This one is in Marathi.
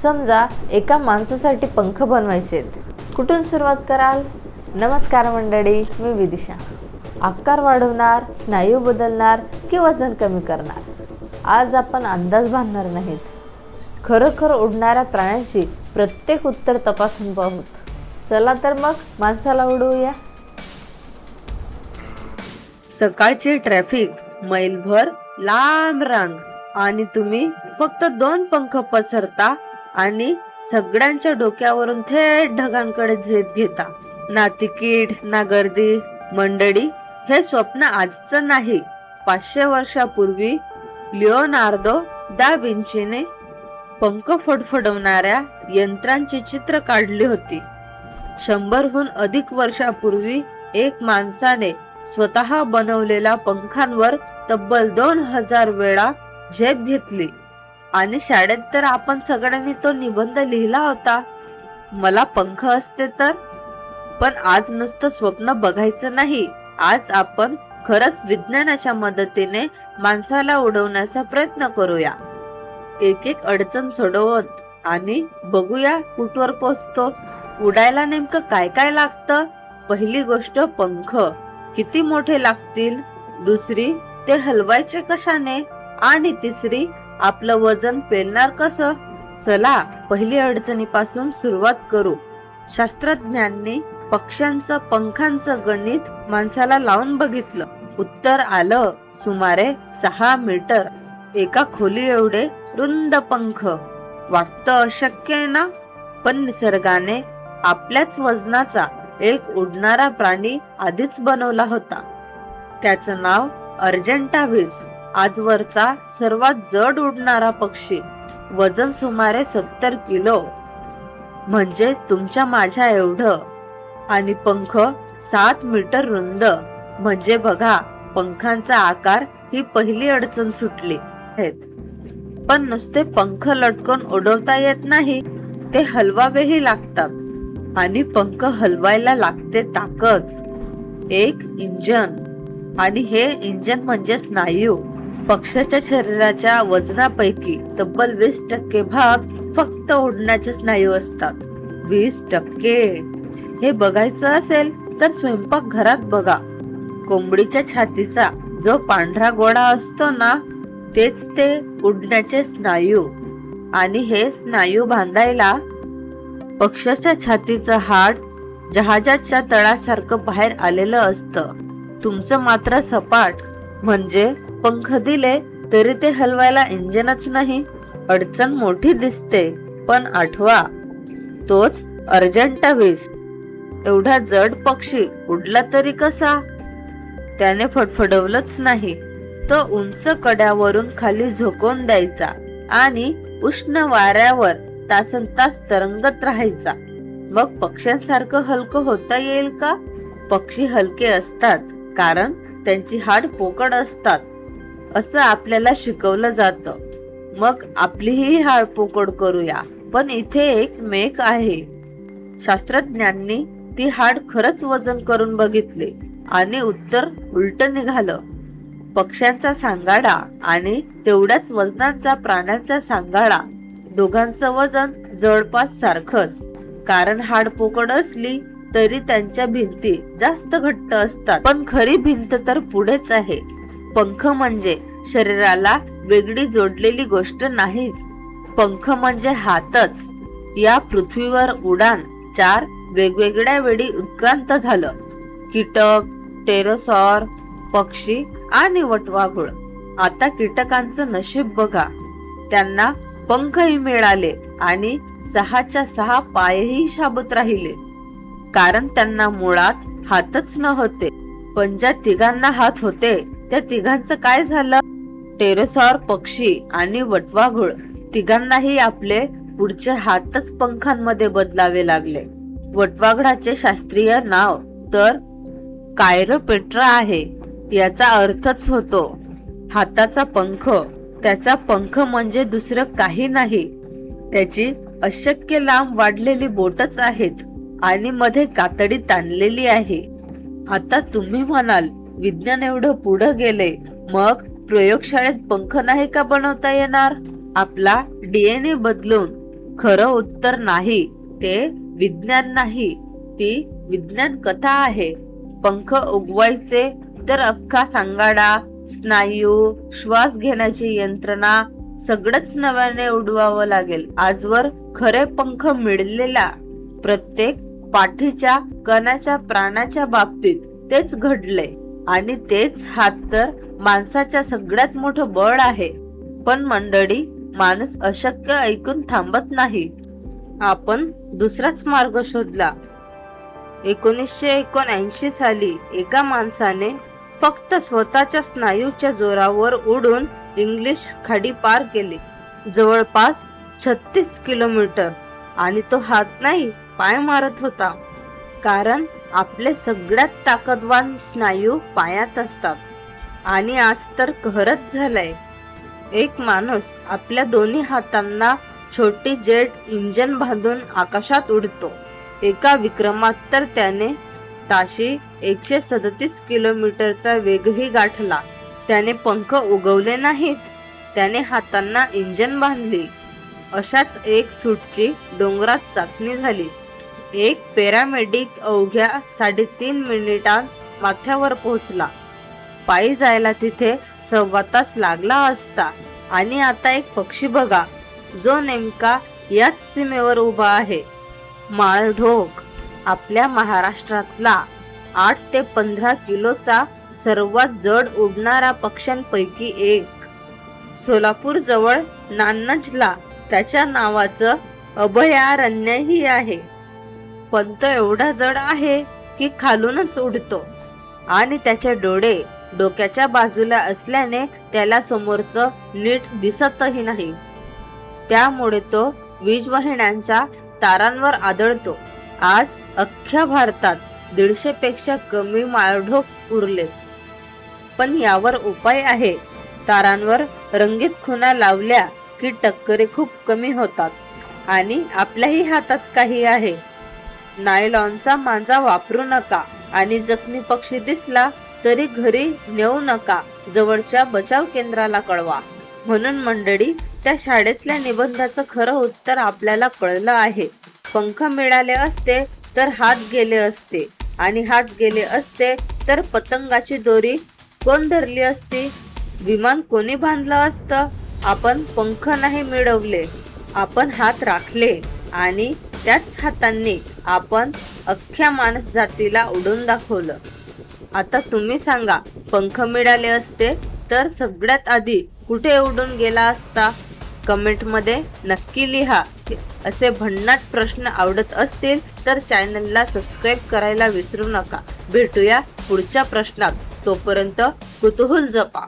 समजा एका माणसासाठी पंख बनवायचे आहेत, कुठून सुरुवात कराल? नमस्कार मंडळी, मी विदिशा. आकार वाढवणार, स्नायू बदलणार की वजन कमी करणार? आज आपण अंदाज बांधणार नाहीत, खरोखर उडणाऱ्या प्राण्यांची प्रत्येक उत्तर तपासून पाहूत. चला तर मग माणसाला उडवूया. सकाळची ट्रॅफिक, मैलभर लांब रांग आणि तुम्ही फक्त 2 पंख पसरता आणि सगळ्यांच्या डोक्यावरून थेट ढगांकडे झेप घेता. ना तिकीट ना गर्दी. मंडळी, हे स्वप्न आजचं नाही. 500 वर्षापूर्वी लिओनार्दो दा विंचीने पंख फडफडवणाऱ्या यंत्रांची चित्र काढली होती. 100हून अधिक वर्षापूर्वी एक माणसाने स्वतः बनवलेल्या पंखांवर तब्बल 2000 वेळा झेप घेतली. आणि शाळेत तर आपण सगळ्यांनी तो निबंध लिहिला होता, मला पंख असते तर. पण आज नुसतं स्वप्न बघायचं नाही. आज आपण खरंच विज्ञानाच्या मदतीने माणसाला उडवण्याचा प्रयत्न करूया. एक एक अडचण सोडवत आणि बघूया कुठवर पोहोचतो. उडायला नेमकं काय काय लागतं? पहिली गोष्ट पंख. किती मोठे लागतील? दुसरी, ते हलवायचे कशाने? आणि तिसरी, आपलं वजन पेलणार कसं? चला पहिली अडचणीपासून सुरुवात करू. शास्त्रज्ञांनी पक्ष्यांचं पंखांचं गणित माणसाला लावून बघितलं. उत्तर आलं सुमारे 6 मीटर. एका खोली एवढे रुंद पंख. वाटतं अशक्य आहे ना? पण निसर्गाने आपल्याच वजनाचा एक उडणारा प्राणी आधीच बनवला होता. त्याचं नाव अर्जेंटाव्हिस. आजवरचा सर्वात जड उडणारा पक्षी. वजन सुमारे 70 किलो, म्हणजे तुमच्या माझ्या एवढं. आणि पंख 7 मीटर रुंद. म्हणजे बघा, पंखांचा आकार ही पहिली अडचण सुटली. पण नुसते पंख लटकून उडवता येत नाही, ते हलवावेही लागतात. आणि पंख हलवायला लागते ताकद. एक इंजन. आणि हे इंजन म्हणजे स्नायू. पक्ष्याच्या शरीराच्या वजनापैकी तब्बल 20% भाग फक्त उडण्याचे स्नायू असतात. 20%. हे बघायचं असेल तर स्वयंपाक घरात बघा. कोंबडीच्या छातीचा जो पांढरा गोळा असतो ना, तेच ते उडण्याचे स्नायू. आणि हे स्नायू बांधायला पक्ष्याच्या छातीचं हाड जहाजाच्या तळासारखं बाहेर आलेलं असतं. तुमचं मात्र सपाट. म्हणजे पंख दिले तरी ते हलवायला इंजिनच नाही. अडचण मोठी दिसते, पण आठवा, तोच अर्जेंटाव्हिस. एवढा जड पक्षी उडला तरी कसा? त्याने फडफडवलंच नाही, तो उंच कड्यावरून खाली झोकून द्यायचा आणि उष्ण वाऱ्यावर तासनतास तरंगत राहायचा. मग पक्ष्यांसारखं हलकं होता येईल का? पक्षी हलके असतात कारण त्यांची हाड पोकळ असतात, असं आपल्याला शिकवलं जातं. मग आपलीही हाड पोकळ करूया. पण इथे एक मेक आहे. शास्त्रज्ञांनी ती हाड खरंच वजन करून बघितले आणि उत्तर उलट निघालं. पक्ष्यांचा सांगाडा आणि तेवढ्याच वजनाचा प्राण्यांचा सांगाडा, दोघांचं वजन जवळपास सारखंच. कारण हाड पोकळ असली तरी त्यांच्या भिंती जास्त घट्ट असतात. पण खरी भिंत तर पुढेच आहे. पंख म्हणजे शरीराला वेगळी जोडलेली गोष्ट नाहीच. पंख म्हणजे हातच. या पृथ्वीवर उडान 4 वेगवेगळ्या वेळी उत्क्रांत झालं. कीटक, टेरोसॉर, पक्षी आणि वटवाघूळ. आता कीटकांचं नशीब बघा. त्यांना पंखही मिळाले आणि 6च्या 6 पायही शाबूत राहिले. कारण त्यांना मुळात हातच नव्हते. पण ज्या तिघांना हात होते त्या तिघांचं काय झालं? टेरोसॉर, पक्षी आणि वटवाघूळ तिघांनाही आपले पुढचे हातच पंखांमध्ये बदलावे लागले. वटवाघळाचे शास्त्रीय नाव तर कायरोपेट्रा आहे. याचा अर्थच होतो हाताचा पंख. त्याचा पंख म्हणजे दुसरं काही नाही. त्याची अशक्य लांब वाढलेली बोटच आहेत आणि मध्ये कातडी ताणलेली आहे. आता तुम्ही म्हणाल, विज्ञान एवढं पुढे गेले, मग प्रयोगशाळेत पंख नाही का बनवता येणार? आपला DNA बदलून खरं उत्तर नाही, ते विज्ञान नाही, ती विज्ञान कथा आहे. पंख उगवायचे तर अख्खा सांगाडा, स्नायू, श्वास घेण्याची यंत्रणा सगळंच नव्याने उडवावं लागेल. आजवर खरे पंख मिळलेल्या प्रत्येक पाठीच्या कणाच्या प्राणाच्या बाबतीत तेच घडले आणि तेच हात तर माणसाच्या सगळ्यात मोठं बळ आहे. पण मंडळी, माणूस अशक्य ऐकून थांबत नाही. आपण दुसराच मार्ग शोधला. 1979 साली एका माणसाने फक्त स्वतःच्या स्नायूच्या जोरावर उडून इंग्लिश खाडी पार केली, जवळपास 36 किलोमीटर. आणि तो हात नाही, पाय मारत होता. कारण आपले सगळ्यात ताकदवान स्नायू पायात असतात. आणि आज तर कहरच झालंय. एक माणूस आपल्या दोन्ही हातांना छोटी जेट इंजिन बांधून आकाशात उडतो. एका विक्रमात तर त्याने ताशी 137 किलोमीटरचा वेगही गाठला. त्याने पंख उगवले नाहीत, त्याने हातांना इंजिन बांधली. अशाच एक सूटची डोंगरात चाचणी झाली. एक पॅरामेडिक अवघ्या 3.5 मिनिटांत माथ्यावर पोहोचला. पायी जायला तिथे 1.25 तास लागला असता. आणि आता एक पक्षी बघा, जो नेमका याच सीमेवर उभा आहे. माळढोक, आपल्या महाराष्ट्रातला 8 ते 15 किलोचा सर्वात जड उडणारा पक्ष्यांपैकी एक. सोलापूर जवळ नान्नजला त्याच्या नावाचं अभयारण्यही आहे. पण तो एवढा जड आहे की खालूनच उडतो आणि त्याचे डोळे डोक्याच्या बाजूला असल्याने त्याला समोरचं नीट दिसतही नाही. त्यामुळे तो वीजवाहिन्यांच्या तारांवर आदळतो. आज अख्ख्या भारतात 150 पेक्षा कमी माळढोक उरलेत. पण यावर उपाय आहे. तारांवर रंगीत खुणा लावल्या की टक्करी खूप कमी होतात. आणि आपल्याही हातात काही आहे. नायलॉनचा मांजा वापरू नका आणि जखमी पक्षी दिसला तरी घरी नेऊ नका, जवळच्या बचाव केंद्राला कळवा. म्हणून मंडळी, त्या शाळेतल्या निबंधाचं खरं उत्तर आपल्याला कळलं आहे. पंख मिळाले असते तर हात गेले असते, आणि हात गेले असते तर पतंगाची दोरी कोण धरली असती, विमान कोणी बांधलं असतं. आपण पंख नाही मिळवले, आपण हात राखले आणि त्याच हातांनी आपण अख्ख्या माणूस जातीला उडून दाखवलं. आता तुम्ही सांगा, पंख मिळाले असते तर सगळ्यात आधी कुठे उडून गेला असता? कमेंटमध्ये नक्की लिहा. असे भन्नाट प्रश्न आवडत असतील तर चॅनलला सबस्क्राईब करायला विसरू नका. भेटूया पुढच्या प्रश्नात. तोपर्यंत कुतूहल जपा.